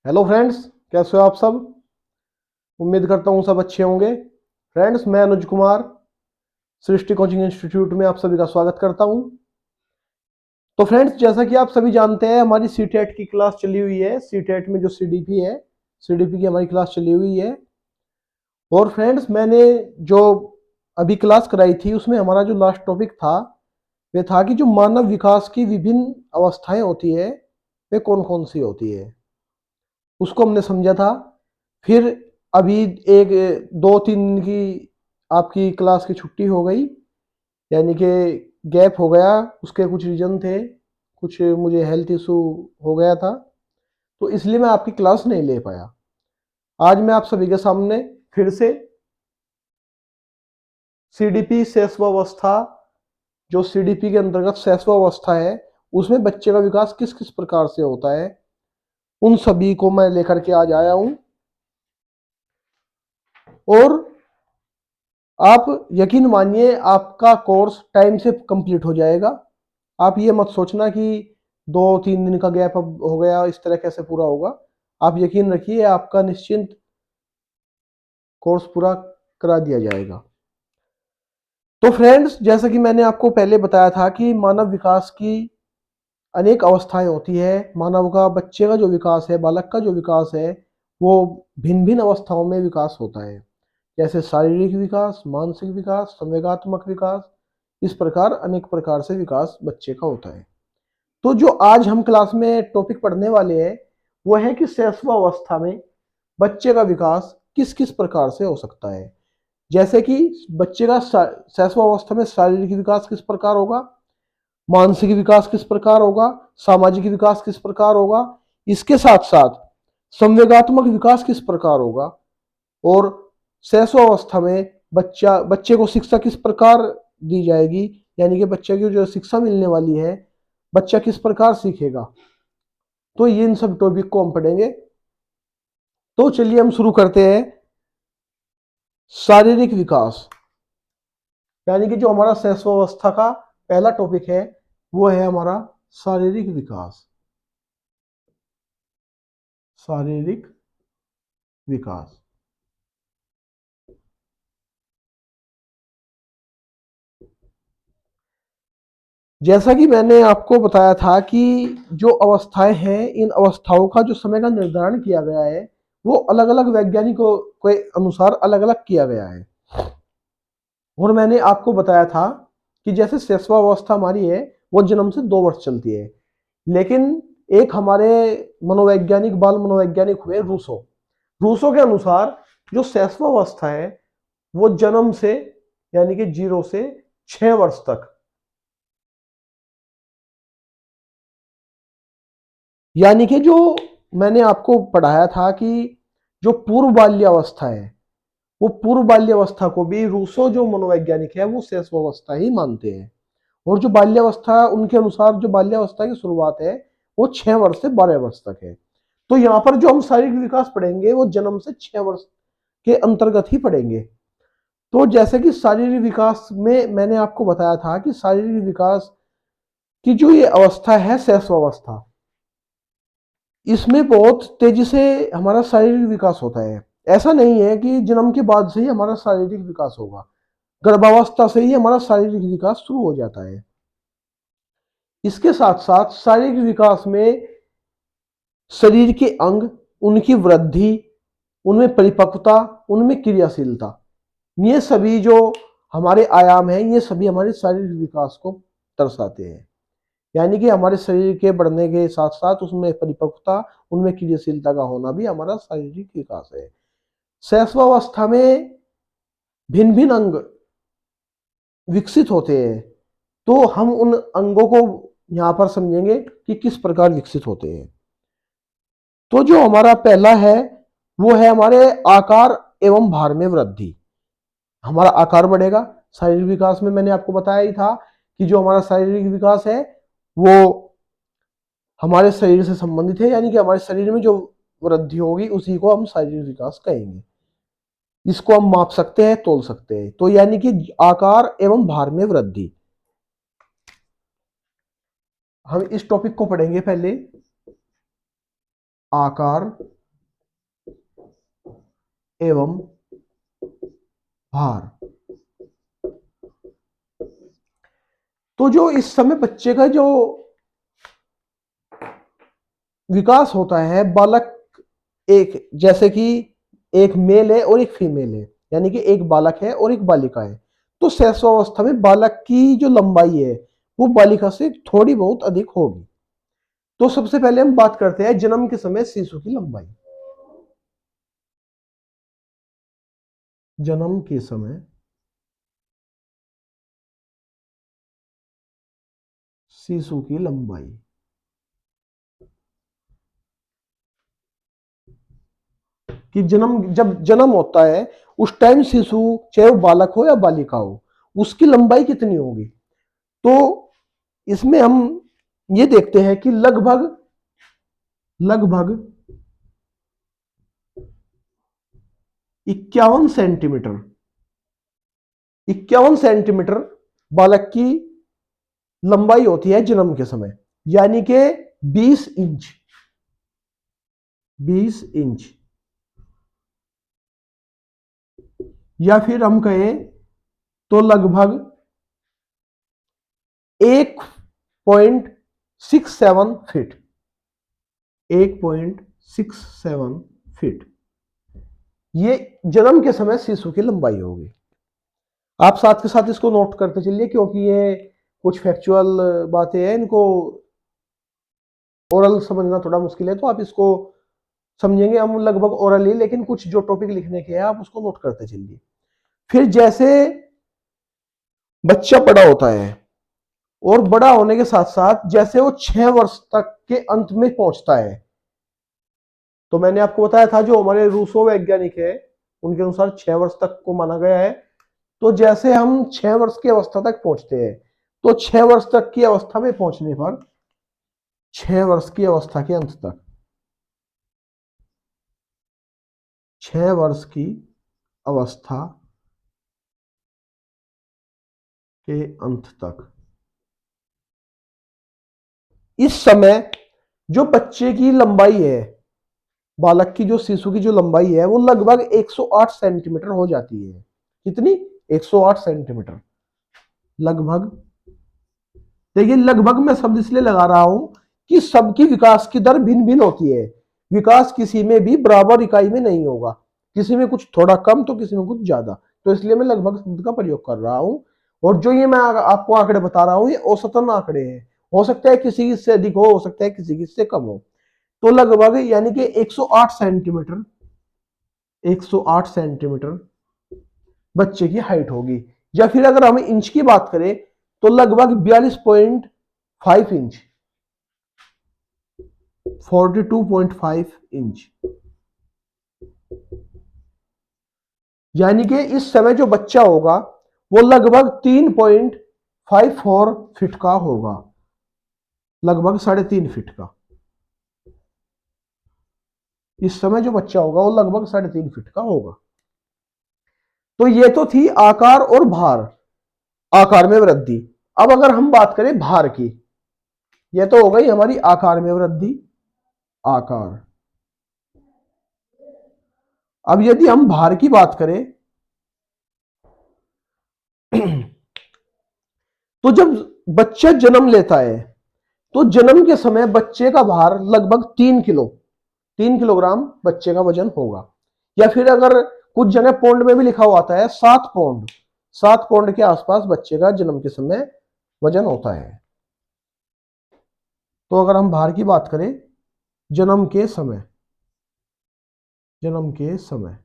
Hello friends, कैसे हो आप सब। उम्मीद करता हूँ सब अच्छे होंगे। फ्रेंड्स, मैं अनुज कुमार सृष्टि कोचिंग इंस्टीट्यूट में आप सभी का स्वागत करता हूँ। तो फ्रेंड्स, जैसा कि आप सभी जानते हैं, हमारी सीटेट की क्लास चली हुई है। सीटेट में जो सीडीपी है, सीडीपी की हमारी क्लास चली हुई है। और फ्रेंड्स, मैंने जो अभी क्लास कराई थी उसमें हमारा जो लास्ट टॉपिक था वह था कि जो मानव विकास की विभिन्न अवस्थाएं होती है वे कौन कौन सी होती है, उसको हमने समझा था। फिर अभी एक 2-3 दिन की आपकी क्लास की छुट्टी हो गई, यानी कि गैप हो गया। उसके कुछ रीजन थे, कुछ मुझे हेल्थ इशू हो गया था, तो इसलिए मैं आपकी क्लास नहीं ले पाया। आज मैं आप सभी के सामने फिर से सीडीपी शैशवावस्था, जो सीडीपी के अंतर्गत शैशवावस्था है, उसमें बच्चे का विकास किस किस प्रकार से होता है, उन सभी को मैं लेकर के आज आया हूं। और आप यकीन मानिए, आपका कोर्स टाइम से कंप्लीट हो जाएगा। आप ये मत सोचना कि 2-3 दिन का गैप अब हो गया, इस तरह कैसे पूरा होगा। आप यकीन रखिए, आपका निश्चिंत कोर्स पूरा करा दिया जाएगा। तो फ्रेंड्स, जैसा कि मैंने आपको पहले बताया था कि मानव विकास की अनेक अवस्थाएं होती है। मानव का, बच्चे का जो विकास है, बालक का जो विकास है, वो भिन्न भिन्न अवस्थाओं में विकास होता है। जैसे शारीरिक विकास, मानसिक विकास, संवेगात्मक विकास, इस प्रकार अनेक प्रकार से विकास बच्चे का होता है। तो जो आज हम क्लास में टॉपिक पढ़ने वाले हैं वो है कि शैशवावस्था में बच्चे का विकास किस किस प्रकार से हो सकता है। जैसे कि बच्चे का शैशवावस्था में शारीरिक विकास किस प्रकार होगा, मानसिक विकास किस प्रकार होगा, सामाजिक विकास किस प्रकार होगा, इसके साथ साथ संवेगात्मक विकास किस प्रकार होगा, और शैशवावस्था में बच्चे को शिक्षा किस प्रकार दी जाएगी, यानी कि बच्चे की जो शिक्षा मिलने वाली है, बच्चा किस प्रकार सीखेगा। तो ये इन सब टॉपिक को हम पढ़ेंगे। तो चलिए हम शुरू करते हैं। शारीरिक विकास, यानी कि जो हमारा शैशवावस्था का पहला टॉपिक है वो है हमारा शारीरिक विकास। शारीरिक विकास, जैसा कि मैंने आपको बताया था कि जो अवस्थाएं हैं, इन अवस्थाओं का जो समय का निर्धारण किया गया है वो अलग अलग वैज्ञानिकों के अनुसार अलग अलग किया गया है। और मैंने आपको बताया था कि जैसे शैशवावस्था हमारी है वो जन्म से 2 वर्ष चलती है। लेकिन एक हमारे मनोवैज्ञानिक, बाल मनोवैज्ञानिक हुए रूसो, रूसो के अनुसार जो शैशवावस्था है वो जन्म से, यानी कि 0 से 6 वर्ष तक, यानी कि जो मैंने आपको पढ़ाया था कि जो पूर्व बाल्यावस्था है, वो पूर्व बाल्यावस्था को भी रूसो जो मनोवैज्ञानिक है वो शैशवावस्था ही मानते हैं। और जो बाल्यावस्था, उनके अनुसार जो बाल्यावस्था की शुरुआत है वो 6 वर्ष से 12 वर्ष तक है। तो यहाँ पर जो हम शारीरिक विकास पढ़ेंगे वो जन्म से 6 वर्ष के अंतर्गत ही पढ़ेंगे। तो जैसे कि शारीरिक विकास में मैंने आपको बताया था कि शारीरिक विकास की जो ये अवस्था है शैशवावस्था, इसमें बहुत तेजी से हमारा शारीरिक विकास होता है। ऐसा नहीं है कि जन्म के बाद से ही हमारा शारीरिक विकास होगा, गर्भावस्था से ही हमारा शारीरिक विकास शुरू हो जाता है। इसके साथ साथ शारीरिक विकास में शरीर के अंग, उनकी वृद्धि, उनमें परिपक्वता, उनमें क्रियाशीलता, ये सभी जो हमारे आयाम हैं ये सभी हमारे शारीरिक विकास को दर्शाते हैं। यानी कि हमारे शरीर के बढ़ने के साथ साथ उसमें परिपक्वता, उनमें क्रियाशीलता का होना भी हमारा शारीरिक विकास है। शैशवावस्था में भिन्न भिन्न अंग विकसित होते हैं। तो हम उन अंगों को यहां पर समझेंगे कि किस प्रकार विकसित होते हैं। तो जो हमारा पहला है वो है हमारे आकार एवं भार में वृद्धि। हमारा आकार बढ़ेगा। शारीरिक विकास में मैंने आपको बताया ही था कि जो हमारा शारीरिक विकास है वो हमारे शरीर से संबंधित है, यानी कि हमारे शरीर में जो वृद्धि होगी उसी को हम शारीरिक विकास कहेंगे। इसको हम माप सकते हैं, तोल सकते हैं। तो यानी कि आकार एवं भार में वृद्धि, हम इस टॉपिक को पढ़ेंगे पहले। आकार एवं भार। तो जो इस समय बच्चे का जो विकास होता है, बालक एक, जैसे कि एक मेल है और एक फीमेल है, यानी कि एक बालक है और एक बालिका है, तो शैशवावस्था में बालक की जो लंबाई है वो बालिका से थोड़ी बहुत अधिक होगी। तो सबसे पहले हम बात करते हैं जन्म के समय शिशु की लंबाई। जन्म के समय शिशु की लंबाई, कि जब जन्म होता है उस टाइम शिशु, चाहे वो बालक हो या बालिका हो, उसकी लंबाई कितनी होगी। तो इसमें हम ये देखते हैं कि लगभग लगभग 51 सेंटीमीटर, 51 सेंटीमीटर बालक की लंबाई होती है जन्म के समय, यानी कि 20 इंच, 20 इंच। या फिर हम कहें तो लगभग 1.67 फीट, 1.67 फीट, ये जन्म के समय शिशु की लंबाई होगी। आप साथ के साथ इसको नोट करते चलिए, क्योंकि ये कुछ फैक्चुअल बातें हैं, इनको ओरल समझना थोड़ा मुश्किल है, तो आप इसको समझेंगे हम लगभग ओरल ही, लेकिन कुछ जो टॉपिक लिखने के हैं आप उसको नोट करते चलिए। फिर जैसे बच्चा बड़ा होता है, और बड़ा होने के साथ साथ जैसे वो 6 वर्ष तक के अंत में पहुंचता है, तो मैंने आपको बताया था जो हमारे रूसो वैज्ञानिक है उनके अनुसार 6 वर्ष तक को माना गया है। तो जैसे हम 6 वर्ष की अवस्था तक पहुंचते हैं, तो 6 वर्ष तक की अवस्था में पहुंचने पर, 6 वर्ष की अवस्था के अंत तक, 6 वर्ष की अवस्था के अंत तक, इस समय जो बच्चे की लंबाई है, बालक की जो शिशु की जो लंबाई है वो लगभग 108 सेंटीमीटर हो जाती है। कितनी? 108 सेंटीमीटर लगभग। देखिए लगभग मैं शब्द इसलिए लगा रहा हूं कि सबकी विकास की दर भिन्न भिन्न होती है, विकास किसी में भी बराबर इकाई में नहीं होगा, किसी में कुछ थोड़ा कम तो किसी में कुछ ज्यादा, तो इसलिए मैं लगभग शब्द का प्रयोग कर रहा हूं। और जो ये मैं आपको आंकड़े बता रहा हूं ये औसतन आंकड़े हैं, हो सकता है किसी की से अधिक हो सकता है किसी की से कम हो। तो लगभग यानी कि 108 सेंटीमीटर, 108 सेंटीमीटर बच्चे की हाइट होगी। या फिर अगर हम इंच की बात करें तो लगभग 42.5 इंच, 42.5 इंच, यानी कि इस समय जो बच्चा होगा वो लगभग 3.54 फीट का होगा, लगभग 3.5 फीट का। इस समय जो बच्चा होगा वो लगभग 3.5 फीट का होगा। तो ये तो थी आकार और भार, आकार में वृद्धि। अब अगर हम बात करें भार की, ये तो हो गई हमारी आकार में वृद्धि, आकार। अब यदि हम भार की बात करें तो जब बच्चा जन्म लेता है तो जन्म के समय बच्चे का भार लगभग 3 किलो, 3 किलोग्राम बच्चे का वजन होगा। या फिर अगर कुछ जगह पौंड में भी लिखा हुआ आता है 7 पौंड, 7 पौंड के आसपास बच्चे का जन्म के समय वजन होता है। तो अगर हम भार की बात करें जन्म के समय, जन्म के समय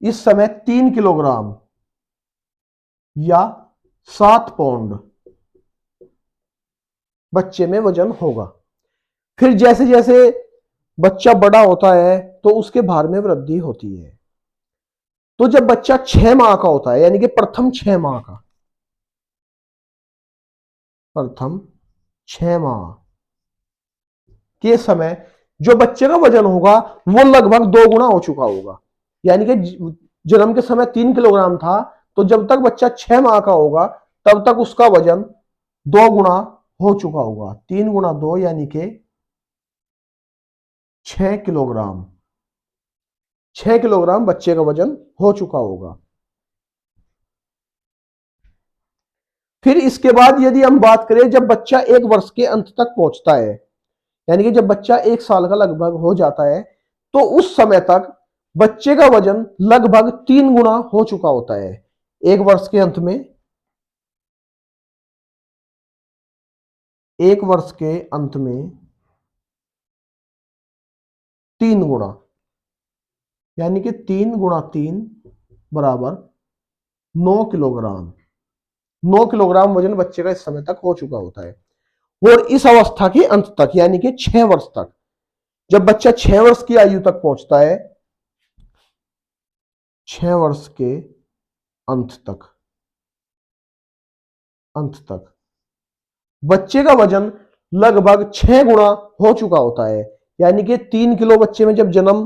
इस समय 3 किलोग्राम या 7 पौंड बच्चे में वजन होगा। फिर जैसे जैसे बच्चा बड़ा होता है तो उसके भार में वृद्धि होती है। तो जब बच्चा 6 माह का होता है, यानी कि प्रथम 6 माह का, प्रथम 6 माह के समय जो बच्चे का वजन होगा वो लगभग 2 गुना हो चुका होगा। यानी कि जन्म के समय 3 किलोग्राम था, तो जब तक बच्चा 6 माह का होगा तब तक उसका वजन 2 गुना हो चुका होगा। 3 गुना 2 यानी कि 6 किलोग्राम। 6 किलोग्राम बच्चे का वजन हो चुका होगा। फिर इसके बाद यदि हम बात करें जब बच्चा 1 वर्ष के अंत तक पहुंचता है, यानी कि जब बच्चा 1 साल का लगभग हो जाता है, तो उस समय तक बच्चे का वजन लगभग 3 गुना हो चुका होता है। 1 वर्ष के अंत में, 1 वर्ष के अंत में 3 गुना, यानी कि 3 × 3 बराबर 9 किलोग्राम। 9 किलोग्राम वजन बच्चे का इस समय तक हो चुका होता है। और इस अवस्था के अंत तक, यानी कि 6 वर्ष तक, जब बच्चा 6 वर्ष की आयु तक पहुंचता है, 6 वर्ष के अंत तक, बच्चे का वजन लगभग 6 गुना हो चुका होता है। यानी कि 3 किलो बच्चे में जब जन्म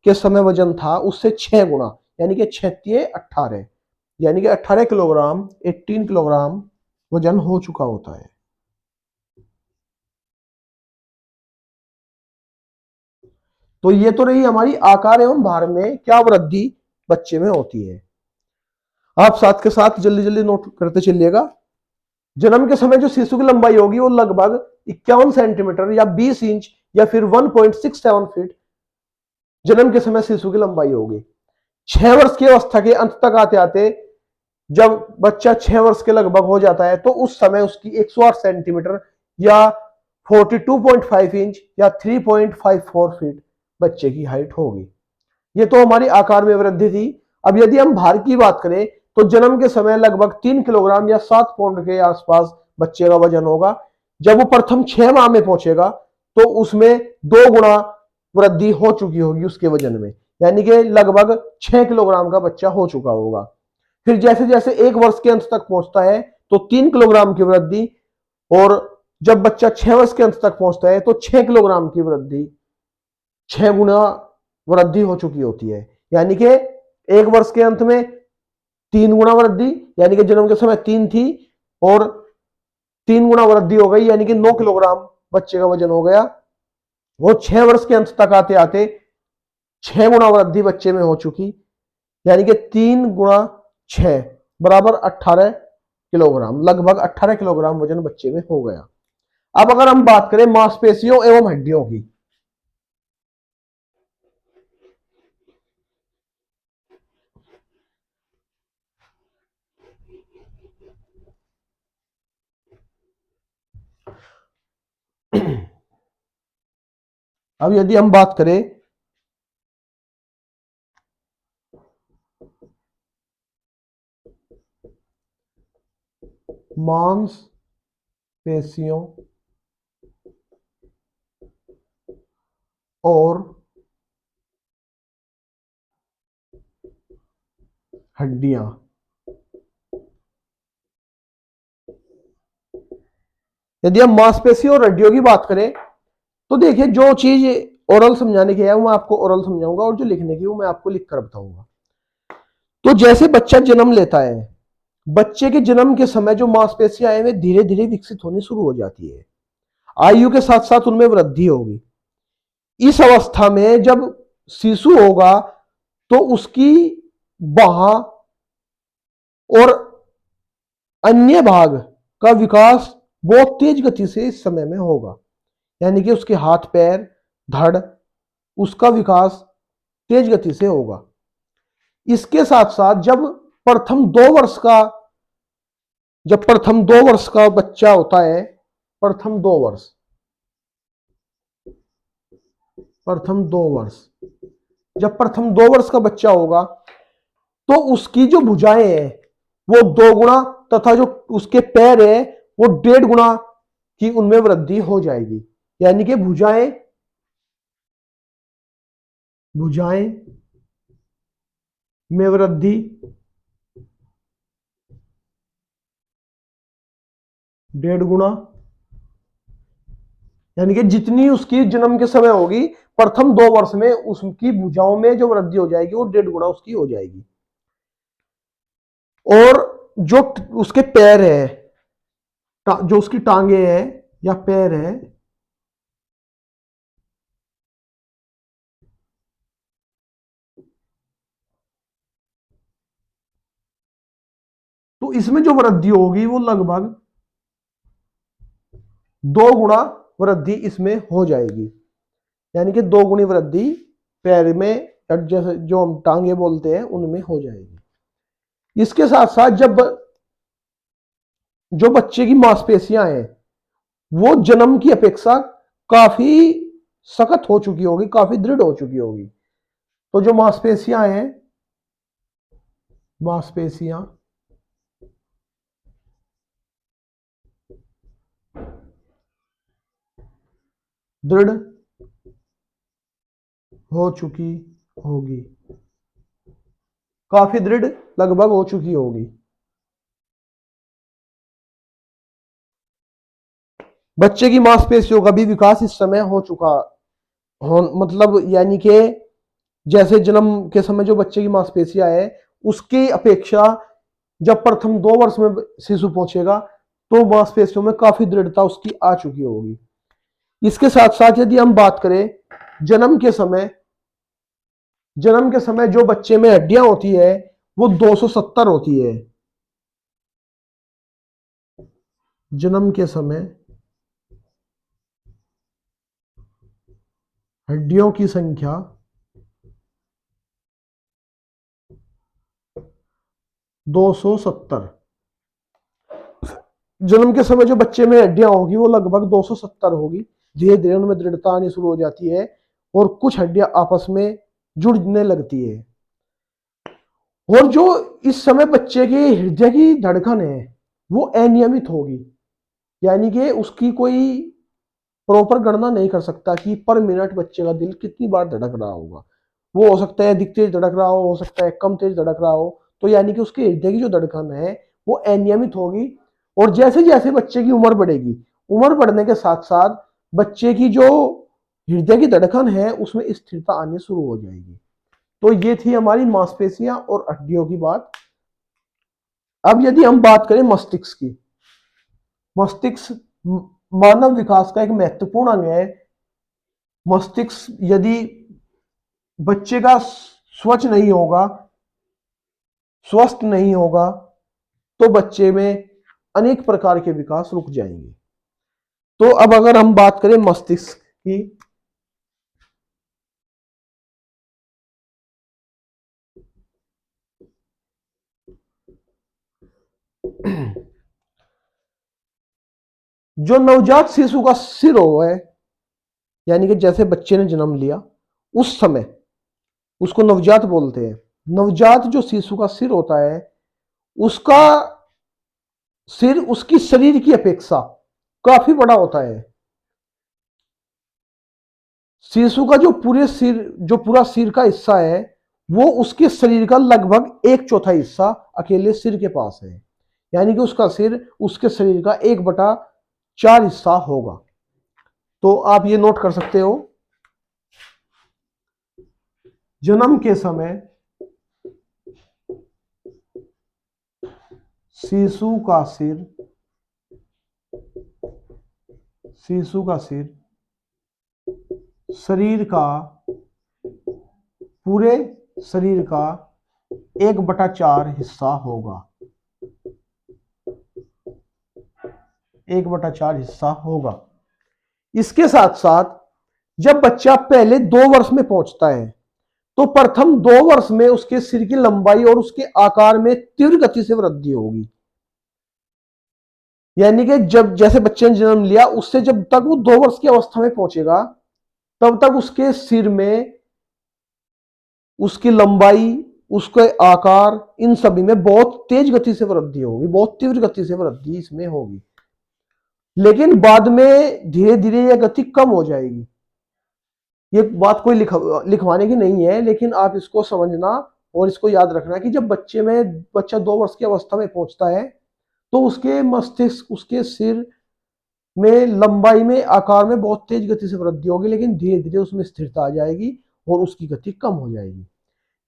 के समय वजन था, उससे 6 गुना, यानी कि 6×18, यानी कि 18 किलोग्राम, 18 किलोग्राम वजन हो चुका होता है। तो ये तो रही हमारी आकार एवं भार में क्या वृद्धि बच्चे में होती है। आप साथ के साथ जल्दी जल्दी नोट करते चलिएगा। जन्म के समय जो शिशु की लंबाई होगी वो लगभग 51 सेंटीमीटर या 20 इंच या फिर 1.67 फीट जन्म के समय शिशु की लंबाई होगी। 6 वर्ष की अवस्था के अंत तक आते आते जब बच्चा 6 वर्ष के लगभग हो जाता है, तो उस समय उसकी 108 सेंटीमीटर या 42.5 इंच या 3.54 फीट बच्चे की हाइट होगी। ये तो हमारी आकार में वृद्धि थी। अब यदि हम भार की बात करें, तो जन्म के समय लगभग 3 किलोग्राम या 7 पाउंड के आसपास बच्चे का वजन होगा। जब वो प्रथम 6 माह में पहुंचेगा, तो उसमें 2 गुना वृद्धि हो चुकी होगी उसके वजन में, यानी कि लगभग 6 किलोग्राम का बच्चा हो चुका होगा। फिर जैसे जैसे 1 वर्ष के अंत तक पहुंचता है, तो 3 किलोग्राम की वृद्धि, और जब बच्चा 6 वर्ष के अंत तक पहुंचता है, तो 6 किलोग्राम की वृद्धि, 6 गुना वृद्धि हो चुकी होती है। यानी कि 1 वर्ष के अंत में 3 गुना वृद्धि, यानी कि जन्म के समय 3 थी और 3 गुना वृद्धि हो गई, यानी कि 9 किलोग्राम बच्चे का वजन हो गया। वो 6 वर्ष के अंत तक आते आते 6 गुना वृद्धि बच्चे में हो चुकी, यानी कि 3 × 6 बराबर 18 किलोग्राम, लगभग 18 किलोग्राम वजन बच्चे में हो गया। अब अगर हम बात करें मांसपेशियों एवं हड्डियों की, अब यदि हम बात करें मांसपेशियों और हड्डियां, यदि हम मांसपेशियों और हड्डियों की बात करें, तो देखिए जो चीज ओरल समझाने की है वो मैं आपको ओरल समझाऊंगा, और जो लिखने की वो मैं आपको लिख कर बताऊंगा। तो जैसे बच्चा जन्म लेता है, बच्चे के जन्म के समय जो मांसपेशियां हैं वे धीरे धीरे विकसित होनी शुरू हो जाती है। आयु के साथ साथ उनमें वृद्धि होगी। इस अवस्था में जब शिशु होगा, तो उसकी बाह और अन्य भाग का विकास बहुत तेज गति से इस समय में होगा, यानी कि उसके हाथ पैर, धड़, उसका विकास तेज गति से होगा। इसके साथ साथ प्रथम 2 वर्ष का जब प्रथम 2 वर्ष का बच्चा होता है, प्रथम 2 वर्ष, जब प्रथम 2 वर्ष का बच्चा होगा, तो उसकी जो भुजाएं हैं वो 2 गुना, तथा जो उसके पैर है वो 1.5 गुना की उनमें वृद्धि हो जाएगी। यानी कि भुजाएं में वृद्धि 1.5 गुना, यानी कि जितनी उसकी जन्म के समय होगी, प्रथम 2 वर्ष में उसकी भुजाओं में जो वृद्धि हो जाएगी वो 1.5 गुना उसकी हो जाएगी। और जो उसके पैर है, जो उसकी टांगे हैं या पैर है, तो इसमें जो वृद्धि होगी वो लगभग 2 गुना वृद्धि इसमें हो जाएगी, यानी कि 2 गुनी वृद्धि पैर में, जैसे जो हम टांगे बोलते हैं, उनमें हो जाएगी। इसके साथ साथ जब जो बच्चे की मांसपेशियां हैं वो जन्म की अपेक्षा काफी सख्त हो चुकी होगी, काफी दृढ़ हो चुकी होगी। तो जो मांसपेशियां हैं, मांसपेशियां दृढ़ हो चुकी होगी, काफी दृढ़ लगभग हो चुकी होगी। बच्चे की मांसपेशियों का भी विकास इस समय हो चुका हो, मतलब यानी कि जैसे जन्म के समय जो बच्चे की मांसपेशियां है उसकी अपेक्षा जब प्रथम 2 वर्ष में शिशु पहुंचेगा तो मांसपेशियों में काफी दृढ़ता उसकी आ चुकी होगी। इसके साथ साथ यदि हम बात करें जन्म के समय, जन्म के समय जो बच्चे में हड्डियां होती है वो 270 होती है। जन्म के समय हड्डियों की संख्या 270। जन्म के समय जो बच्चे में हड्डियां होगी वो लगभग 270 होगी। धीरे धीरे उनमें दृढ़ता आनी शुरू हो जाती है और कुछ हड्डियां आपस में जुड़ने लगती है। और जो इस समय बच्चे के हृदय की धड़कन है वो अनियमित होगी, यानी कि उसकी कोई प्रॉपर गणना नहीं कर सकता कि पर मिनट बच्चे का दिल कितनी बार धड़क रहा होगा। वो हो सकता है अधिक तेज धड़क रहा हो सकता है कम तेज धड़क रहा हो। तो यानी कि उसके हृदय की जो धड़कन है वो अनियमित होगी। और जैसे जैसे बच्चे की उम्र बढ़ेगी, उम्र बढ़ने के साथ साथ बच्चे की जो हृदय की धड़कन है उसमें स्थिरता आनी शुरू हो जाएगी। तो ये थी हमारी मांसपेशियां और हड्डियों की बात। अब यदि हम बात करें मस्तिष्क की, मस्तिष्क मानव विकास का एक महत्वपूर्ण अंग है। मस्तिष्क यदि बच्चे का स्वच्छ नहीं होगा, स्वस्थ नहीं होगा, तो बच्चे में अनेक प्रकार के विकास रुक जाएंगे। तो अब अगर हम बात करें मस्तिष्क की, जो नवजात शिशु का सिर हो है, यानी कि जैसे बच्चे ने जन्म लिया उस समय उसको नवजात बोलते हैं। नवजात जो शिशु का सिर होता है उसका सिर उसकी शरीर की अपेक्षा काफी बड़ा होता है। शिशु का जो पूरा सिर का हिस्सा है वो उसके शरीर का लगभग 1/4 हिस्सा अकेले सिर के पास है, यानी कि उसका सिर उसके शरीर का 1/4 हिस्सा होगा। तो आप ये नोट कर सकते हो, जन्म के समय शिशु का सिर शिशु का सिर शरीर का पूरे शरीर का 1/4 हिस्सा होगा, 1/4 हिस्सा होगा। इसके साथ साथ जब बच्चा पहले 2 वर्ष में पहुंचता है तो प्रथम 2 वर्ष में उसके सिर की लंबाई और उसके आकार में तीव्र गति से वृद्धि होगी। यानी कि जब जैसे बच्चे ने जन्म लिया उससे जब तक वो 2 वर्ष की अवस्था में पहुंचेगा तब तक उसके सिर में उसकी लंबाई, उसके आकार, इन सभी में बहुत तेज गति से वृद्धि होगी, बहुत तीव्र गति से वृद्धि इसमें होगी। लेकिन बाद में धीरे धीरे यह गति कम हो जाएगी। ये बात कोई लिखवाने की नहीं है, लेकिन आप इसको समझना और इसको याद रखना कि जब बच्चा 2 वर्ष की अवस्था में पहुंचता है तो उसके मस्तिष्क, उसके सिर में लंबाई में, आकार में बहुत तेज गति से वृद्धि होगी, लेकिन धीरे धीरे उसमें स्थिरता आ जाएगी और उसकी गति कम हो जाएगी।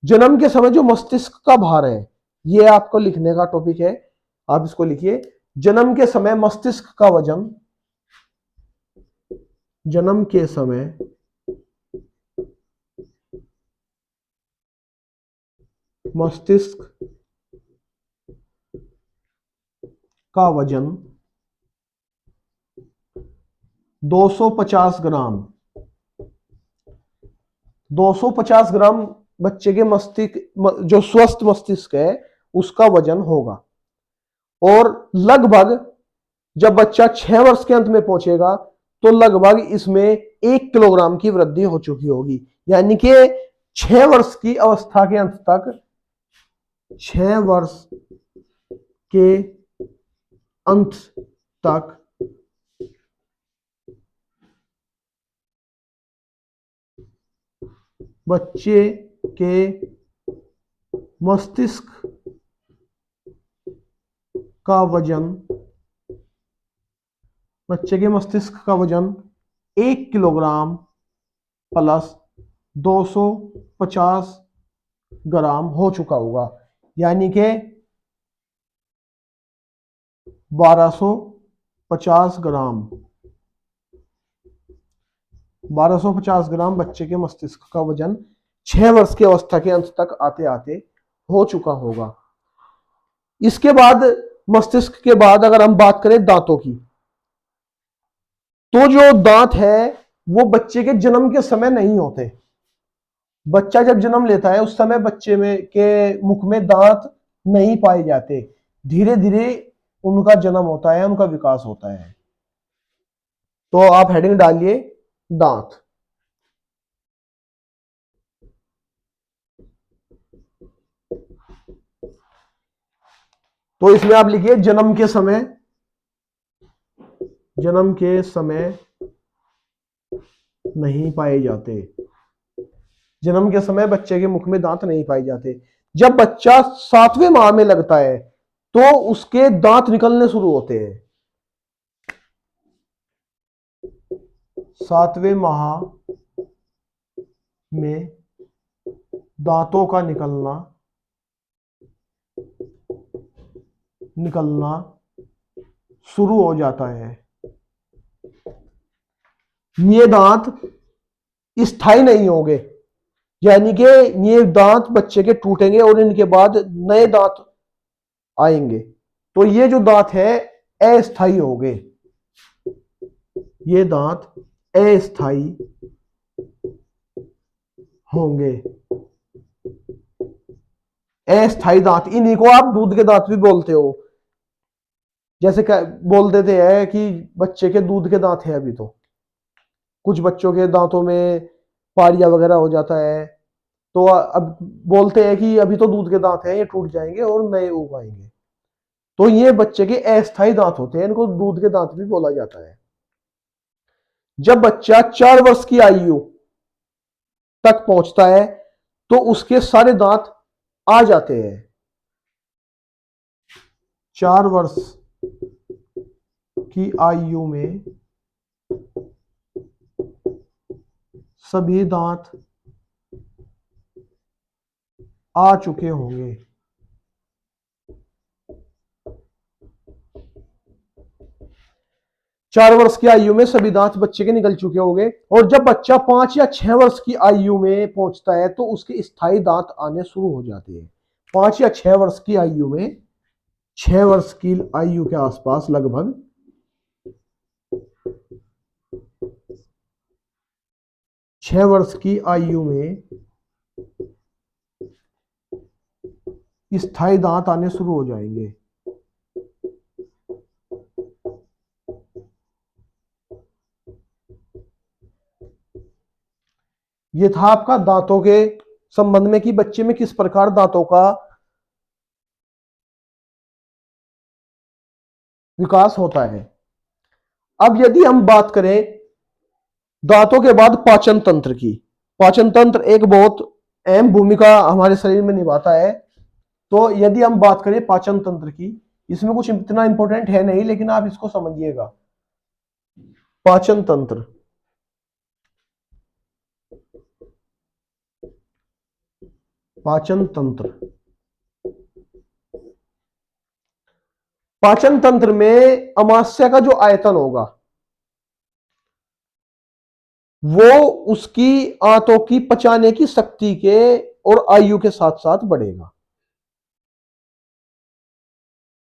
जन्म के समय जो मस्तिष्क का भार है, ये आपको लिखने का टॉपिक है, आप इसको लिखिए। जन्म के समय मस्तिष्क का वजन, जन्म के समय मस्तिष्क का वजन 250 ग्राम, 250 ग्राम बच्चे के मस्तिष्क, जो स्वस्थ मस्तिष्क है उसका वजन होगा। और लगभग जब बच्चा 6 वर्ष के अंत में पहुंचेगा तो लगभग इसमें 1 किलोग्राम की वृद्धि हो चुकी होगी। यानी कि 6 वर्ष की अवस्था के अंत तक, 6 वर्ष के अंत तक बच्चे के मस्तिष्क का वजन, बच्चे के मस्तिष्क का वजन 1 किलोग्राम प्लस 250 ग्राम हो चुका होगा। यानी कि 1250 ग्राम, 1250 ग्राम बच्चे के मस्तिष्क का वजन 6 वर्ष की अवस्था के अंत तक आते आते हो चुका होगा। इसके बाद, मस्तिष्क के बाद अगर हम बात करें दांतों की, तो जो दांत है वो बच्चे के जन्म के समय नहीं होते। बच्चा जब जन्म लेता है उस समय बच्चे में के मुख में दांत नहीं पाए जाते। धीरे धीरे उनका जन्म होता है, उनका विकास होता है। तो आप हेडिंग डालिए दांत। तो इसमें आप लिखिए जन्म के समय, जन्म के समय नहीं पाए जाते, जन्म के समय बच्चे के मुख में दांत नहीं पाए जाते। जब बच्चा 7वें माह में लगता है तो उसके दांत निकलने शुरू होते हैं। 7वें माह में दांतों का निकलना शुरू हो जाता है। ये दांत स्थायी नहीं होंगे, यानी कि ये दांत बच्चे के टूटेंगे और इनके बाद नए दांत आएंगे। तो ये जो दांत है अस्थायी होंगे, ये दांत अस्थायी होंगे। अस्थायी दांत, इन्हीं को आप दूध के दांत भी बोलते हो। जैसे बोल देते हैं कि बच्चे के दूध के दांत है अभी, तो कुछ बच्चों के दांतों में पारिया वगैरह हो जाता है, तो अब बोलते हैं कि अभी तो दूध के दांत हैं, ये टूट जाएंगे और नए उग आएंगे। तो ये बच्चे के अस्थायी दांत होते हैं, इनको दूध के दांत भी बोला जाता है। जब बच्चा 4 वर्ष की आयु तक पहुंचता है तो उसके सारे दांत आ जाते हैं। 4 वर्ष की आयु में सभी दांत आ चुके होंगे। चार वर्ष की आयु में सभी दांत बच्चे के निकल चुके होंगे। और जब बच्चा 5 या 6 वर्ष की आयु में पहुंचता है तो उसके स्थायी दांत आने शुरू हो जाते हैं। 5 या 6 वर्ष की आयु में, 6 वर्ष की आयु के आसपास लगभग, 6 वर्ष की आयु में स्थायी दांत आने शुरू हो जाएंगे। ये था आपका दांतों के संबंध में कि बच्चे में किस प्रकार दांतों का विकास होता है। अब यदि हम बात करें दांतों के बाद पाचन तंत्र की, पाचन तंत्र एक बहुत अहम भूमिका हमारे शरीर में निभाता है। तो यदि हम बात करें पाचन तंत्र की, इसमें कुछ इतना इंपॉर्टेंट है नहीं, लेकिन आप इसको समझिएगा। पाचन तंत्र, पाचन तंत्र, पाचन तंत्र में अमाशय का जो आयतन होगा वो उसकी आंतों की पचाने की शक्ति के और आयु के साथ साथ बढ़ेगा।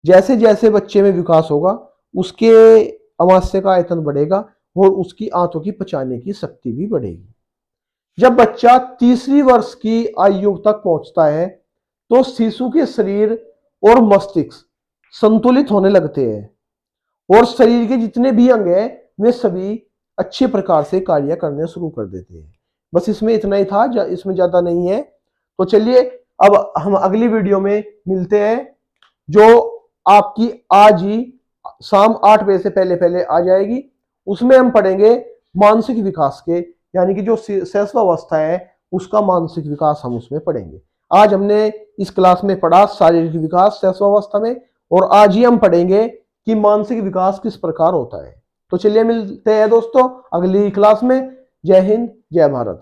जैसे जैसे बच्चे में विकास होगा उसके अमाशय का आयतन बढ़ेगा और उसकी आंतों की पचाने की शक्ति भी बढ़ेगी। जब बच्चा तीसरी वर्ष की आयु तक पहुंचता है तो शिशु के शरीर और मस्तिष्क संतुलित होने लगते हैं और शरीर के जितने भी अंग हैं वे सभी अच्छे प्रकार से कार्य करने शुरू कर देते हैं। बस इसमें इतना ही था, इसमें ज्यादा नहीं है। तो चलिए अब हम अगली वीडियो में मिलते हैं, जो आपकी आज ही शाम 8 बजे से पहले पहले आ जाएगी। उसमें हम पढ़ेंगे मानसिक विकास के, यानी कि जो शैशवावस्था है उसका मानसिक विकास हम उसमें पढ़ेंगे। आज हमने इस क्लास में पढ़ा शारीरिक विकास शैशवावस्था में, और आज ही हम पढ़ेंगे कि मानसिक विकास किस प्रकार होता है। तो चलिए मिलते हैं दोस्तों अगली क्लास में। जय हिंद, जय भारत।